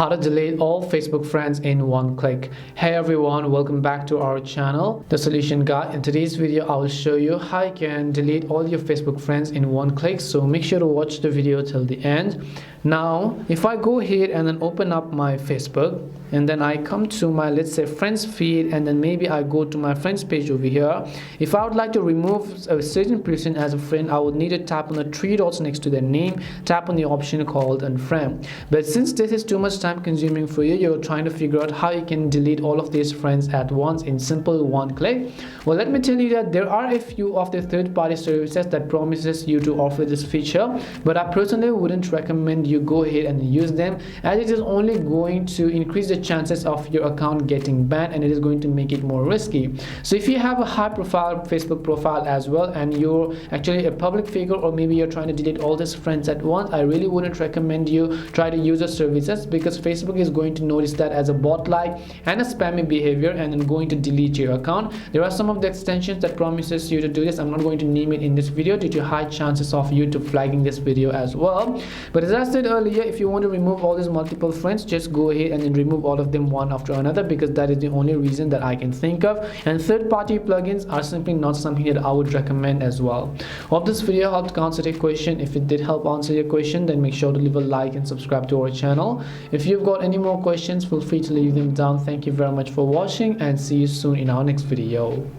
How to delete all Facebook friends in one click. Hey everyone, welcome back to our channel, The Solution Guide. In today's video, I will show you how you can delete all your Facebook friends in one click. So make sure to watch the video till the end. Now, if I go ahead and then open up my Facebook, and then I come to my, let's say, friends feed, and then maybe I go to my friends page over here. If I would like to remove a certain person as a friend, I would need to tap on the three dots next to their name, tap on the option called Unfriend. But since this is too much time consuming for you, you're trying to figure out how you can delete all of these friends at once in simple one click. Well, let me tell you that there are a few of the third-party services that promises you to offer this feature, but I personally wouldn't recommend you go ahead and use them, as it is only going to increase the chances of your account getting banned, and it is going to make it more risky. So if you have a high profile Facebook profile as well, and you're actually a public figure, or maybe you're trying to delete all these friends at once, I really wouldn't recommend you try to use the services, because Facebook is going to notice that as a bot-like and a spammy behavior, and then going to delete your account. There are some of the extensions that promises you to do this. I'm not going to name it in this video due to high chances of YouTube flagging this video as well. But as I said earlier, if you want to remove all these multiple friends, just go ahead and then remove all of them one after another, because that is the only reason that I can think of. And third-party plugins are simply not something that I would recommend as well. Hope this video helped answer your question. If it did help answer your question, then make sure to leave a like and subscribe to our channel. If you've got any more questions, feel free to leave them down. Thank you very much for watching, and see you soon in our next video.